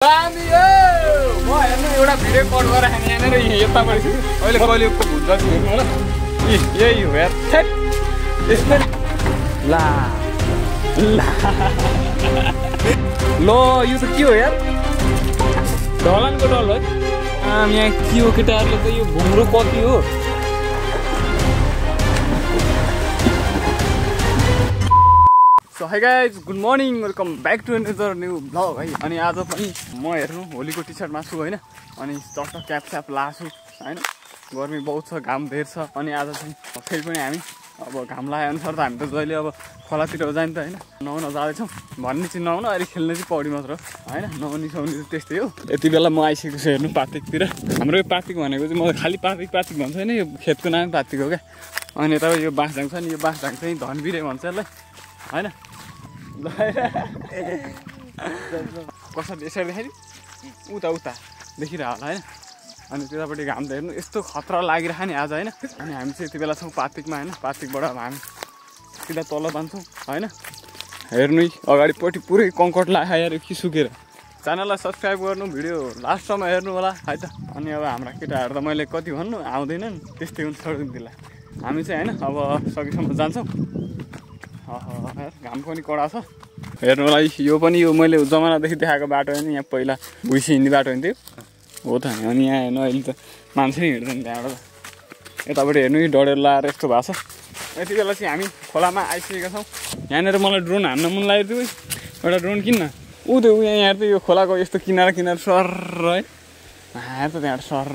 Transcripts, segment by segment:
दामी हो म हेर्नु एउटा भिडियो कट गरेर खाने यहाँनिर यताबाट छु अहिले कलियुगको भुत छु हेर्नु होला यही हो यार यस्तै ला लो यो त के हो यार ढलानको डल है यहाँ के हो केटाहरूले त यो घुम्रो कति हो सो hi guys good morning welcome back to another new vlog है अनि आज पनि म हेर्नु होलीको टी सर्टमा छु होइन अनि चट्ट क्याप लाछु होइन गर्मी बहुत छ घाम धेर छ अनि आज चाहिँ फेरि पनि हामी अब घाम लाए अनुसार त हामी त जहिले अब खोलातिर जाने त होइन नुहाउन जाँदैछौँ भन्ने चाहिँ नुहाउन अहिले खेल्ने चाहिँ पौडी मात्र होइन नुहाउने सुहाउने चाहिँ त्यस्तै हो यति बेला म आइसकेको छु हेर्नु पातिकतिर हाम्रो यो पातिक भनेको चाहिँ म खालि पातिक भन्छ होइन यो खेतको नाम पातिक हो क्या अनि यता यो बाँसढाङ छ नि यो बाँसढाङ चाहिँ धनबिरे भन्छ यसलाई होइन कसरी यसरी देखाइ उता देखिरह होला होइन अनि त्यतापट्टि घाम त हेर्नु यस्तो खतरा लागिरह नि आज होइन अनि हामी चाहिँ यति बेला छौँ पातिकमा होइन पातिकबाट हामी सिधा तल जान्छौँ होइन हेर्नु अगाडिपट्टि पुरै कङ्कट लगाएर कि सुकेर च्यानललाई सब्सक्राइब गर्नु भिडियो लास्टसम्म हेर्नु होला है त अनि अब हाम्रा केटाहरू त मैले कति भन्नु आउँदैनन् त्यस्तै हुन्छ छोडिदिनु त्यसलाई हामी चाहिँ होइन अब सकेसम्म जान्छौँ घाम पनि कडा छ हेर्नु होला यो पनि यो मैले जमानादेखि देखाएको बाटो होइन यहाँ पहिला भुइँसी हिँड्ने बाटो हुन्थ्यो हो त अनि यहाँ हेर्नु अहिले त मान्छे नै हिँड्दैन त्यहाँबाट त यतापट्टि हेर्नु डढेर लाएर यस्तो भएको छ यति बेला चाहिँ हामी खोलामा आइसकेका छौँ यहाँनिर मलाई ड्रोन हान्न मन लागेको थियो एउटा ड्रोन किन्न यहाँ त यो खोलाको यस्तो किनारा सर है यहाँ त त्यहाँबाट सर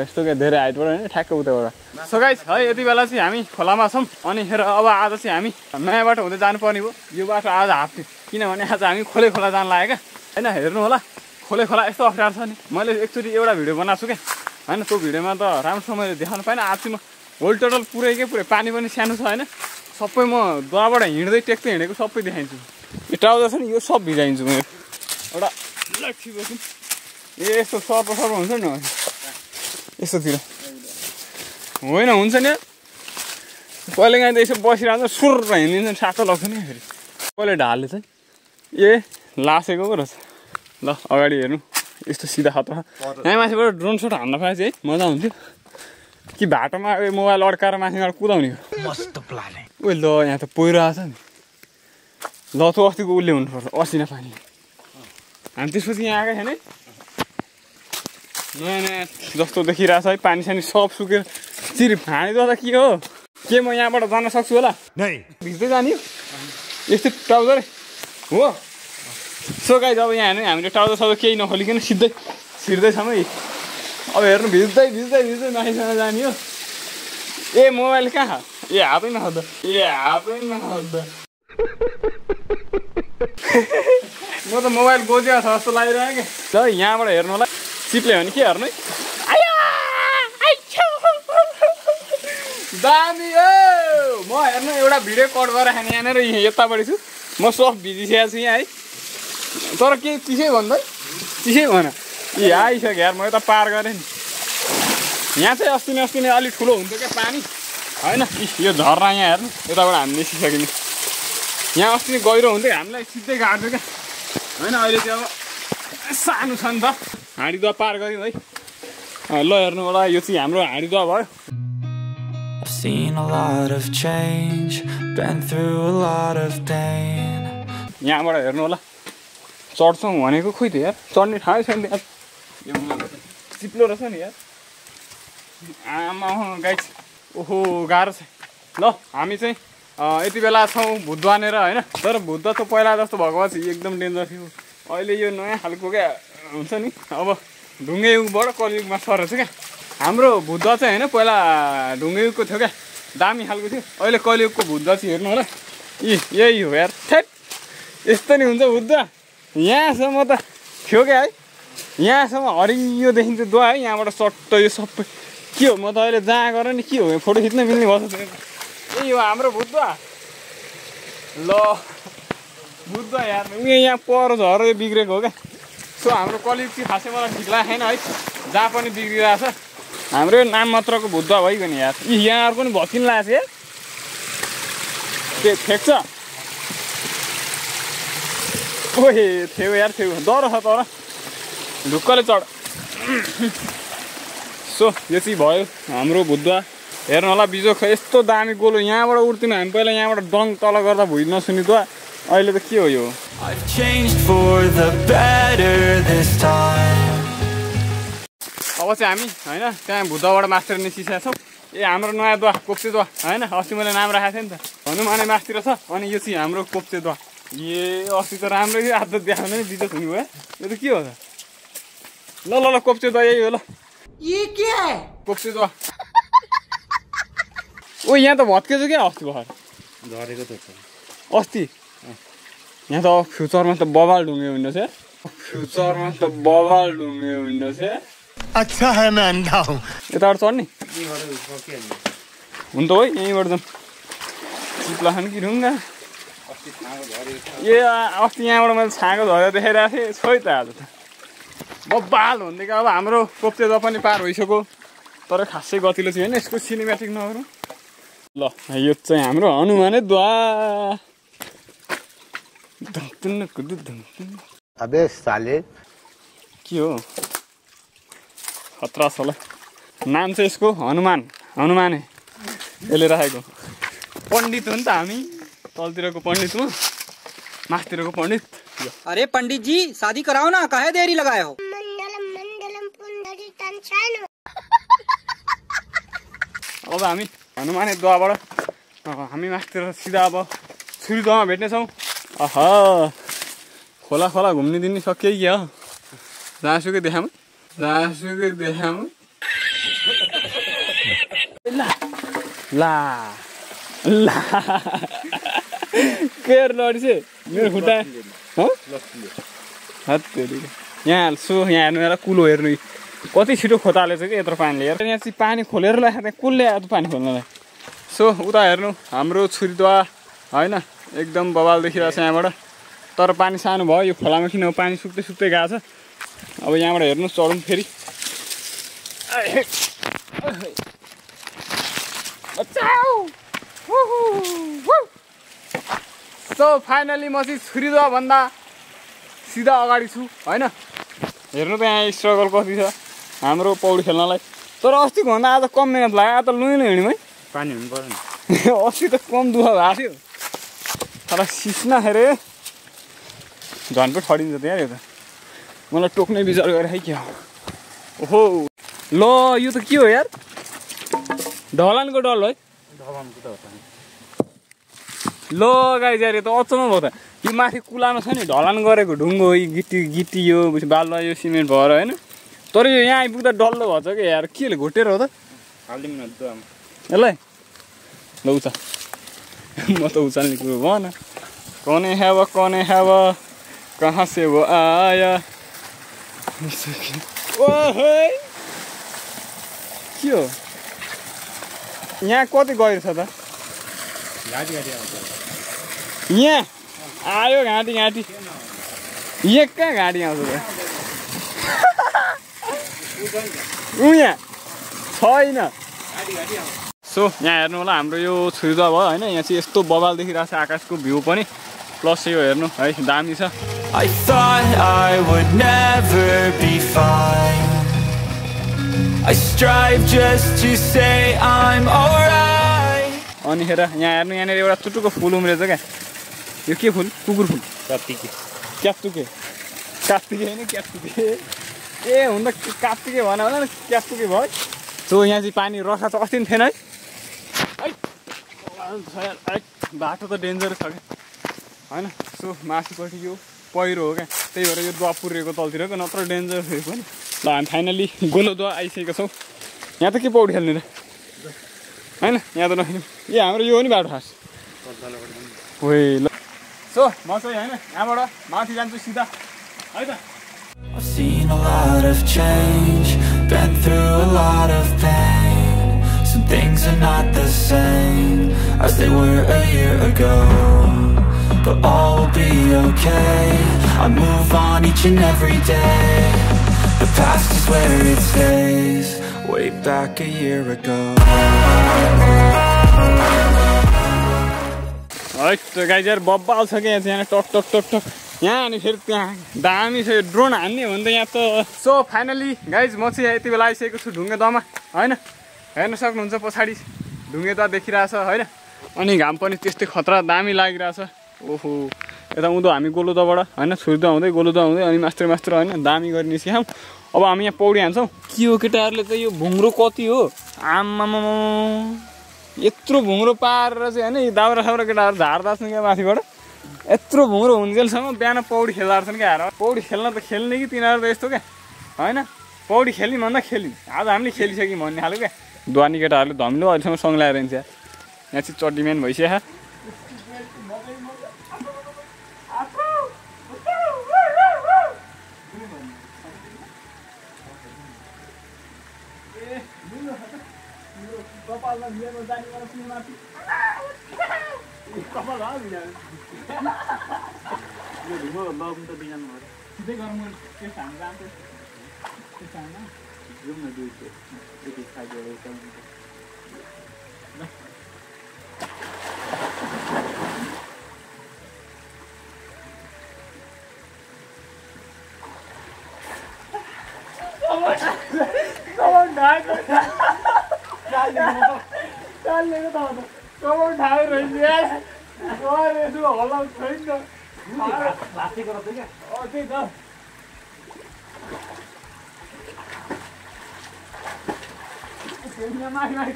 यस्तो क्या धेरै हाइटबाट होइन ठ्याक्क उताबाट सो गाइस है यति बेला चाहिँ हामी खोलामा छौँ अनि हेर अब आज चाहिँ हामी नयाँ बाटो हुँदै जानुपर्ने भयो यो बाटो आज हाफ्थ्यो किनभने आज हामी खोले खोला जान लाग्यो क्या होइन हेर्नु होला खोले खोला यस्तो अप्ठ्यारो छ नि मैले एकचोटि एउटा भिडियो बनाएको छु क्या होइन त्यो भिडियोमा त राम्रोसँग मैले देखाउनु पाइनँ आज चाहिँ म होल टोटल पुरै पानी पनि सानो छ होइन सबै म द्वाबाट हिँड्दै टेक्दै हिँडेको सबै देखाइन्छु यो ट्राउजर छ नि यो सब भिजाइन्छु म एउटा लक्ष्मी बस्नु यस्तो सर्प हुन्छ नि यस्तोतिर होइन हुन्छ नि कहिले काहीँ त यसो बसिरहन्छ सुर हिँडिदिन्छ सातो लाग्छ नि फेरि कहिले ढाले चाहिँ ए लासेको पो रहेछ ल अगाडि हेर्नु यस्तो सिधा खतरा यहाँ माथिबाट ड्रोन सट हान्न पाए चाहिँ है मजा हुन्थ्यो कि बाटोमा मोबाइल अड्काएर माथिबाट कुदाउने मस्तो प्लान ओ ल यहाँ त पहिरो आएको छ नि ल त अस्तिको उसले हुनुपर्छ असिना पानी हामी त्यसपछि यहाँ आएका छैन नयाँ जस्तो देखिरहेछ है पानी सानी सब सुकेर चिरी फाँडिदिँदा के हो के म यहाँबाट जान सक्छु होला भिज्दै जाने यस्तै ट्राउजर हो सो गाइस अब यहाँ हेर्नु हामीले ट्राउजर सबै केही नखोलिकन सिधै छिर्दैछौँ है अब हेर्नु भिज्दै माथिसँग जाने हो ए मोबाइल कहाँ ए हातै नखाँदा म त मोबाइल गोजिएको छ जस्तो लागिरहेको क्या ल यहाँबाट हेर्नु होला चिप्ले भने के हेर्नु दामी हो म हेर्नु एउटा भिडियो कट गरेर खाने यहाँनिर यतापट्टि छु म सब भिजिसकेको छु यहाँ है तर के चिसै भन्दै चिसै भन ए आइसक्यो यार म यता पार गरेँ नि यहाँ चाहिँ अस्ति नै अलिक ठुलो हुन्थ्यो क्या पानी होइन यो झर्ना यहाँ हेर्नु यताबाट हामी निस्किसक्यौँ यहाँ अस्ति नै गहिरो हुन्थ्यो हामीलाई सिधै गाड्थ्यो क्या होइन अहिले चाहिँ अब सानो छ नि त हाँडीदुवा पार गऱ्यौँ है ल हेर्नु होला यो चाहिँ हाम्रो हाँडीदुवा भयो यहाँबाट हेर्नु होला चढ्छौँ भनेको खोइ त यार चढ्ने ठाउँ छैन यार चिप्लो रहेछ नि यार आमा गाइस ओहो गाह्रो छ ल हामी चाहिँ यति बेला छौँ भुतवानेर होइन तर भुत त पहिला जस्तो भएको भए चाहिँ एकदम डेन्जर थियो अहिले यो नयाँ खालको क्या हुन्छ नि अब ढुङ्गे युगबाट कलियुगमा सरेको छ क्या हाम्रो भुत चाहिँ होइन पहिला ढुङ्गे युगको थियो क्या दामी खालको थियो अहिले कलियुगको भुत चाहिँ हेर्नु होला यही हो यार ठ्याट यस्तो नि हुन्छ भुत यहाँसम्म त थियो क्या है यहाँसम्म हरियो देखिन्छ दुवा है यहाँबाट सट्ट यो सबै के हो म त अहिले जहाँ गरेँ नि के हो फोटो खिच्न मिल्ने भएछ यही हो हाम्रो भुत ल बुझ्दा यार उयो यहाँ पर झरेर बिग्रेको हो क्या सो हाम्रो कलिग चाहिँ खासै मलाई ठिक लागेन है जहाँ पनि बिग्रिरहेछ हाम्रो यो नाम मात्रको भुद्दा भइगयो नि यार यहाँ अर्को पनि भकिन लागेको छ यार के ठेक्छ ओहे थियो यार थियो डर छ तर ढुक्कले चढ सो यो चाहिँ भयो हाम्रो भुतुवा हेर्नु होला बिजोक यस्तो दामी गोलो यहाँबाट उड्थ्यौँ हामी पहिला यहाँबाट डङ तल गर्दा भुइँ नसुनि त अहिले त के हो यो अब चाहिँ हामी होइन त्यहाँ भुतबाट मास्टर निस्किसकेका छौँ ए हाम्रो नयाँ दुवा कोप्चे दुवा होइन अस्ति मैले नाम राखेको थिएँ नि त भनौँ अनि मास्तिर छ अनि यो चाहिँ हाम्रो कोप्चे दुवा ए अस्ति त राम्रो थियो आज त देखाउनु नि बिजोक हुनु भयो यो त के हो त ल ल ल कोप्चे दुवा यही हो ल कोप्चे दुवा ओ यहाँ त भत्केछ क्या अस्ति भर्खर झरेको त अस्ति यहाँ त फ्युचरमा त बबाल ढुङ्गे विन्डोज है फ्युचरमा त बबाल ढुङ्गे विन्डोज है अच्छा है मैं अंधा हूँ यताबाट चढ्ने हुन त हो यहीँबाट जाउँ चिप्ला खानु कि ढुङ्गा ए अस्ति यहाँबाट मैले छाँको झरेर देखाइरहेको थिएँ छोइ त आज त बबाल भनेदेखि अब हाम्रो कोप्चे द पनि पार भइसक्यो तर खासै गतिलो चाहिँ होइन यसको सिनेमेटिक नगरौँ ल यो चाहिँ हाम्रो हनुमाने द्वा अबे साले के हो खतरा छ ल नाम चाहिँ यसको हनुमाने यसले राखेको पण्डित हो नि त हामी तलतिरको पण्डित हो माथितिरको पण्डित अरे पंडित जी शादी कराओ ना काहे देरी लगाए हो अब हामी हनुमाने द्वाबाट हामी माथितिर सिधा अब छुरी द्वामा भेट्नेछौँ आहा खोला खोला घुम्ने दिने सकियो कि हो जहाँसुकै देखाऊँ ला ला केयर लडिसे मेरो खुट्टा यहाँ यहाँ हेर्नु एउटा कुलो हेर्नु कति छिटो खोतालेछ कि यत्रो पानीले हेर यहाँ चाहिँ पानी खोलेर ल्याएको त्यहाँ कसले आएको पानी खोल्नलाई सो उता हेर्नु हाम्रो छुरीद्वा होइन एकदम बवाल देखिरहेको छ यहाँबाट तर पानी सानो भयो यो खोलामा किन पानी सुक्दै सुक्दै गएको छ अब यहाँबाट हेर्नु चढौँ फेरि सो फाइनली म चाहिँ छुरीद्वा भन्दा सिधा अगाडि छु होइन हेर्नु त यहाँ स्ट्रगल कति छ हाम्रो पौडी खेल्नलाई तर अस्तिको भन्दा आज कम मिहिनेत लाग्यो आज त लुइलो हिँड्यौँ है पानी हुनु पर्यो नि अस्ति त कम दुःख भएको थियो तर सिस्ना हेरे झन् पो ठडिन्छ त यार यो त मलाई टोक्ने विचार गरेँ है क्या ओहो ल यो त के हो यार ढलानको डल है ल गाई यार यो त अचम्म भयो त यो माथि कुलामा छ नि ढलान गरेको ढुङ्गो हो गिटी यो बालुवा यो सिमेन्ट भएर होइन तर यो यहाँ आइपुग्दा डल्लो भएछ कि यार केले घोटेर हो त हालिदिउँ न यसलाई ल उचा म त उचाल्ने कुरो भन कने है कहाँ से वो आया ओहे के हो यहाँ कति गहिरो छ त यहाँ आयो घाँटी यहाँ कहाँ घाँटी आउँछ त यहाँ छैन सो यहाँ हेर्नु होला हाम्रो यो छुरीद्वा भयो होइन यहाँ चाहिँ यस्तो बवाल देखिरहेको छ आकाशको भ्यू पनि प्लस यो हेर्नु है दामी छ I thought I would never be fine. I strive just to say I'm alright. अनि हेर यहाँ हेर्नु यहाँनिर एउटा चुटुको फुल उम्रेछ क्या यो के फुल कुकुर फुल क्याप्तुके होइन क्याप्तुके ए हुन त काप्तुके भन होला न क्याप्तुके भयो सो यहाँ चाहिँ पानी रसा त अस्ति पनि थिएन है बाटो त डेन्जर छ क्या होइन सो माथिपट्टि यो पहिरो हो क्या त्यही भएर यो द्वा पुरेको तलतिरको नत्र डेन्जर थियो पनि ल हामी फाइनली गोलो द्वा आइसकेको छौँ यहाँ त के पौडी खेल्ने र होइन यहाँ त नखेल्नु ए हाम्रो यो हो नि बाटो खास ओइ ल सो म चाहिँ होइन यहाँबाट माथि जान्छु सिधा है त I've seen a lot of change, been through a lot of pain. Some things are not the same as they were a year ago, but all will be okay. I move on each and every day. The past is where it stays, way back a year ago. है त guys यार बब्बाल छ क्या यहाँ talk talk talk talk यहाँ अनि फेरि त्यहाँ दामी छ ड्रोन हान्ने भन्दा यहाँ त सो फाइनली गाइज म चाहिँ यति बेला आइसकेको छु ढुङ्गे दहमा होइन हेर्न सक्नुहुन्छ पछाडि ढुङ्गे दह देखिरहेछ होइन अनि घाम पनि त्यस्तै खतरा दामी लागिरहेछ ओहो यता उँधो हामी गोलुदहबाट होइन छुर्दा हुँदै गोलुदह हुँदै अनि मास्टर होइन दामी गरी निस्क्यौँ अब हामी यहाँ पौडी हान्छौँ के हो केटाहरूले चाहिँ यो भुङ्रो कति हो आम्मामा यत्रो भुङ्रो पारेर चाहिँ होइन यो दाउरा साउरा केटाहरू झार्दा छन् क्या माथिबाट यत्रो भुङ्रो हुन्जेलसम्म बिहान पौडी खेल्दा छन् क्या हेर पौडी खेल्न त खेल्ने कि तिनीहरू त यस्तो क्या होइन पौडी खेल्ने भन्दा खेल्ने आज हामीले खेलिसक्यौँ भन्ने खालको क्या द्वानी केटाहरूले धमिलो अहिलेसम्म सङ लगाएर हिँड्छ यहाँ चाहिँ चड्डीम्यान भइसक्यो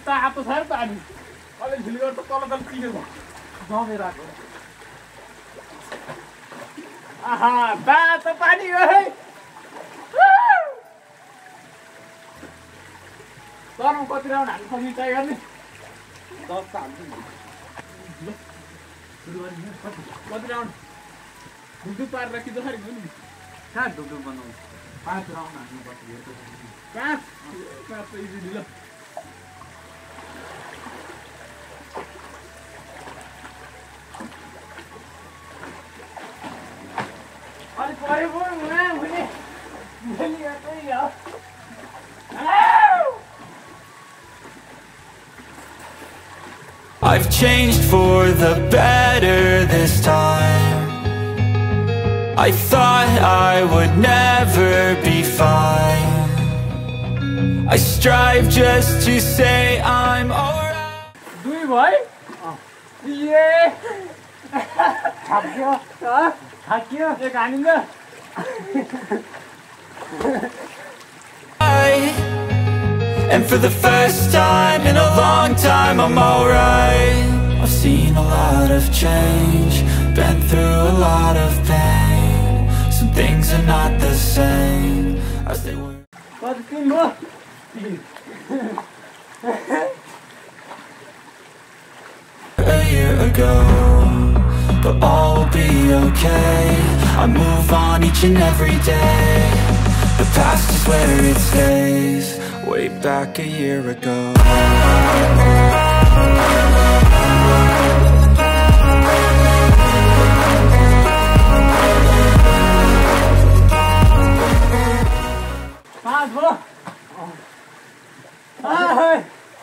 तातो छ पानी अलि झिल्गर त तल चियो जमेर आएको आहा तातो पानी हो है तरम कति राउन्ड हाल्नु सक्ने ट्राई गर्ने 10 त हाल्छु कति राउन्ड ढुकढुक पारेर कि जसरी हुनु कहाँ ढुकढुक बनाउनु 5 राउन्ड हाल्नु पर्छ 5 त इजी ढिलो अलि पऱ्यो पो हुने I've changed for the better this time. I thought I would never be fine. I strive just to say I'm alright. Do you boy? Yeah. Hakyo. Huh? Hakyo. Ye kaninga. And for the first time in a long time, I'm alright. I've seen a lot of change, been through a lot of pain. Some things are not the same as they were. A year ago, but all will be okay. I move on each and every day. The past is where it stays. Way back a year ago.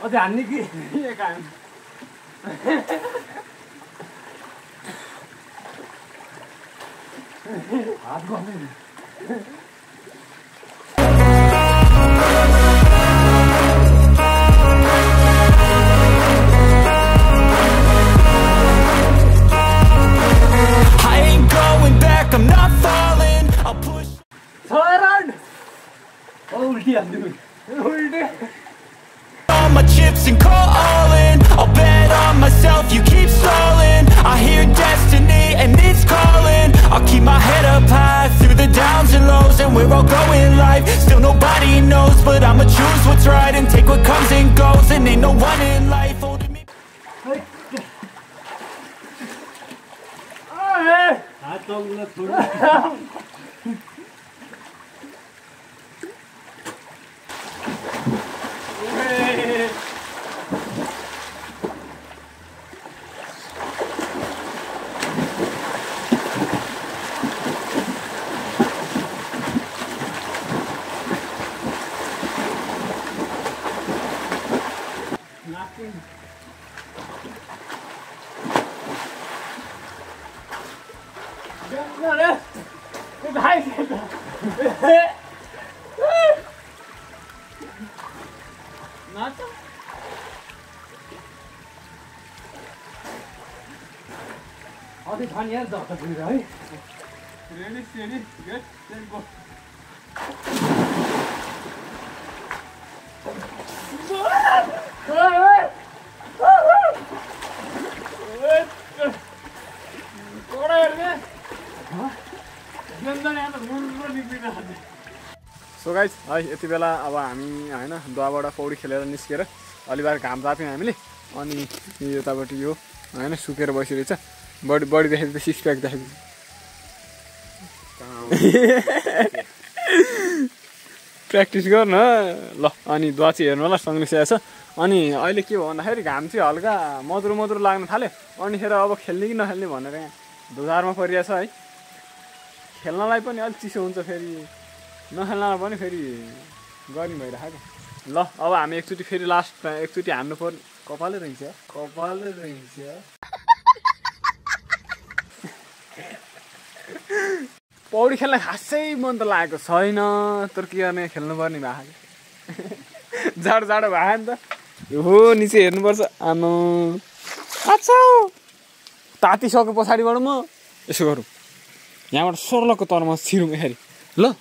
어디 안 니기 얘가 I'm not falling, I'll push. Turn! ulti 안 되고 ulti. All my chips and call all in. I'll bet on myself, you keep stalling. I hear destiny and it's calling. I'll keep my head up high through the downs and lows. And we're all going life, still nobody knows. But I'ma choose what's right and take what comes and goes. And ain't no one in life holding me. Nothing. अझै छ नि यार जता पुगेर है ready steady get set go so guys है यति बेला अब हामी होइन दुवाबाट पौडी खेलेर निस्केर अलिबार घाम ताप्यौँ हामीले अनि यताबाट यो होइन सुकेर बसिरहेछ बडी बडी देखेको सिक्स प्याक देखेको प्र्याक्टिस गर्न ल अनि दुवा चाहिँ हेर्नु होला सँगले स्याहार छ अनि अहिले के हो भन्दाखेरि घाम चाहिँ हल्का मधुरो मधुरो लाग्न थाल्यो अनिखेर अब खेल्ने कि नखेल्ने भनेर यहाँ धुधारमा परिरहेछ है खेल्नलाई पनि अलिक चिसो हुन्छ फेरि नखेल्नलाई पनि फेरि गर्मी भइरहेको ल अब हामी एकचोटि फेरि लास्ट एकचोटि हान्नु पर्ने कपालै रहन्छ पौडी खेल्न खासै मन त लागेको छैन तर के गर्ने खेल्नुपर्ने भएको जाडो जाडो भयो नि त हो निचे हेर्नुपर्छ आमा अच्छा तातिसके पछाडिबाट म यसो गरौँ यहाँबाट सोर्लको तरमा छिरौँ यसरी ल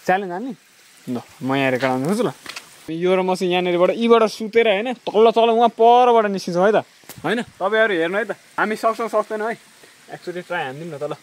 च्यालेन्ज हान्ने ल म यहाँ रेकर्ड खोज्छु ल यो र म चाहिँ यहाँनिरबाट यीबाट सुतेर होइन तल्लो तल उहाँ परबाट निस्किन्छौँ है त होइन तपाईँहरू हेर्नु है त हामी सक्छौँ सक्दैनौँ है एकचोटि ट्राई हानिदिउँ न त ल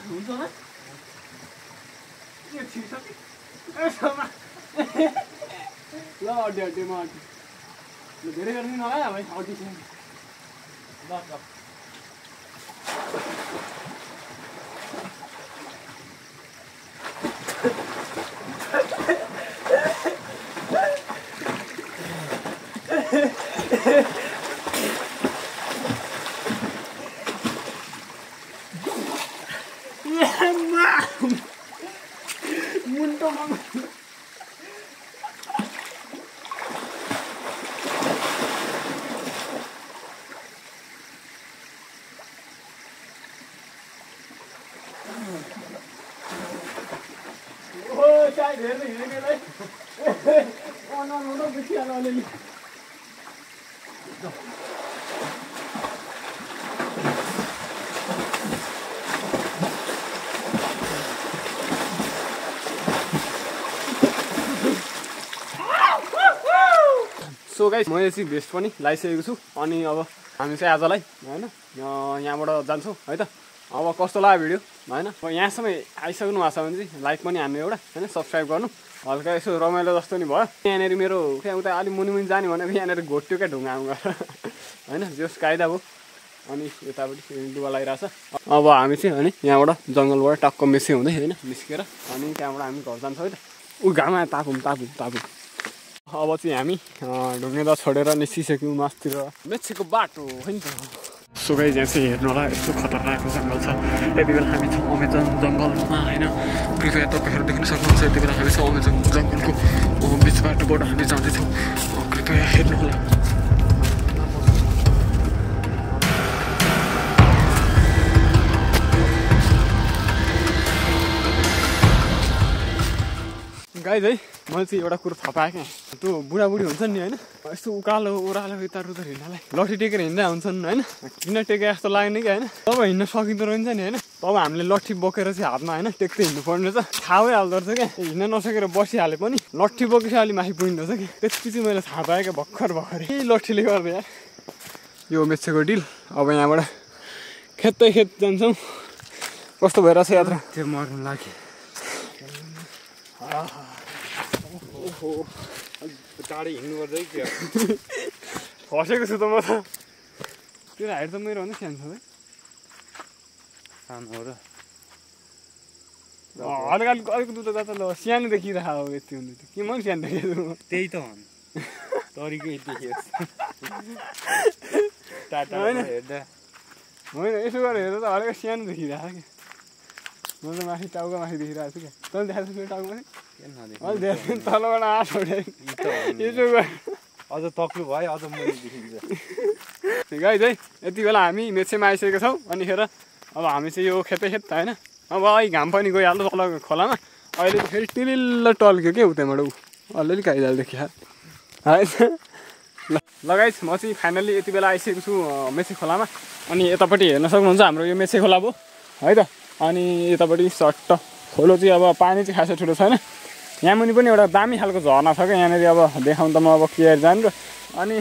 हुन्छ ल अड्डी अड्डीमा अड्डी धेरै गर्नु नलाग्यो भाइ अड्डीसँग ल ल सो गाइस मैले चाहिँ भेस्ट पनि लगाइसकेको छु अनि अब हामी चाहिँ आजलाई होइन यहाँबाट जान्छौँ है त अब कस्तो लाग्यो भिडियो होइन अब यहाँसम्म आइसक्नु भएको छ भने चाहिँ लाइक पनि हान्नु एउटा होइन सब्सक्राइब गर्नु हल्का यसो रमाइलो जस्तो नि भयो यहाँनिर मेरो क्या उता अलिक मुनि मुनि जाने भनेको यहाँनिर घोट्यो क्या ढुङ्गामा गएर होइन जस कायदा भयो अनि यतापट्टि डुबा लगाइरहेछ अब हामी चाहिँ होइन यहाँबाट जङ्गलबाट टक्क मेसे हुँदै होइन निस्केर अनि त्यहाँबाट हामी घर जान्छौँ है त ऊ घाममा तापौँ अब चाहिँ हामी ढुङ्गेदा छोडेर निस्किसक्यौँ मासतिर मेचेको बाटो हो नि त सो गाइस यहाँ चाहिँ हेर्नु होला यस्तो खतरनाक जङ्गल छ यति बेला हामी छौँ अमेजन जङ्गलमा होइन कृपया तपाईँहरू देख्न सक्नुहुन्छ यति बेला हामी छौँ अमेजन जङ्गलको बिच बाटोबाट हामी जाँदैछौँ कृपया हेर्नु होला गाइस है मैले चाहिँ एउटा कुरो थाहा पाएँ क्या त्यो बुढाबुढी हुन्छन् नि होइन यस्तो उकालो ओह्रालो यता उता हिँड्नलाई लट्ठी टेकेर हिँड्दा हुन्छन् होइन किन टेके जस्तो लाग्ने कि होइन तब हिँड्न सकिँदो रहेछ नि होइन तब हामीले लट्ठी बोकेर चाहिँ हातमा होइन टेक्दै हिँड्नु पर्ने रहेछ थाहा भइहाल्दो रहेछ क्या हिँड्न नसकेर बसिहाले पनि लट्ठी बोकेर अलिक माथि पुगिँदो रहेछ कि त्यति चाहिँ मैले थाहा पाएँ क्या भर्खर यही लट्ठीले गर्दा यार यो मेचेको डिल अब यहाँबाट खेतै खेत जान्छौँ कस्तो भइरहेछ यात्रा त्यो मर्नु लाग्यो टाढै हिँड्नुपर्छ है क्या फसेको छु त म त त्यो हाइट त मेरो भन्दा सानो छ है सानो हो र हल्का अलिक दुध त ल सानो देखिरहेको हो यति हुँदै के मैले सानो देखेको त्यही त हो तरिकै देखियो टाटा होइन हेर्दा होइन यसो गरेर हेर्दा त हल्का सानो देखिरहेको क्या म त माथि टाउको माथि देखिरहेको छु क्या तैँले देखाएको छु टाउको माथि किन नदेख्नु? अहिले धेरै तलबाट आँट उठ्यो यसो अझ तक्लु भयो अझ मैले देखिन्छ गाइज है यति बेला हामी मेचेमा आइसकेको छौँ अनिखेर अब हामी चाहिँ यो खेत होइन अब अहिले घाम पनि गइहाल्यो तल खोलामा अहिले फेरि टिलिल्ल टल्क्यो के उतैबाट ऊ अलिअलि काइदाल देखिया है ल गाइज म चाहिँ फाइनल्ली यति बेला आइसकेको छु मेचे खोलामा अनि यतापट्टि हेर्न सक्नुहुन्छ हाम्रो यो मेचे खोला भयो है त अनि यतापट्टि सट्ट खोलो चाहिँ अब पानी चाहिँ खासै ठुलो छैन यहाँ मुनि पनि एउटा दामी खालको झर्ना छ क्या यहाँनिर अब देखाउनु त म अब के जानु र अनि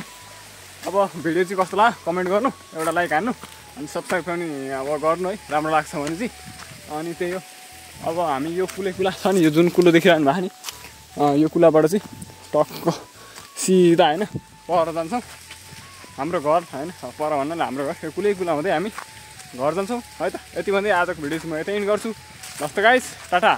अब भिडियो चाहिँ कस्तो लाग्यो कमेन्ट गर्नु एउटा लाइक हान्नु अनि सब्सक्राइब पनि अब गर्नु है राम्रो लाग्छ भने चाहिँ अनि त्यही हो अब हामी यो कुला छ नि यो जुन कुलो देखिरहनु भएको नि यो कुलाबाट चाहिँ टक्क सिधा होइन पर जान्छौँ हाम्रो घर होइन पर भन्नाले हाम्रो घर यो कुला हुँदै हामी घर जान्छौँ है त यति भन्दै आजको भिडियो चाहिँ म यतै इन्ड गर्छु जस्तो गाइस टाटा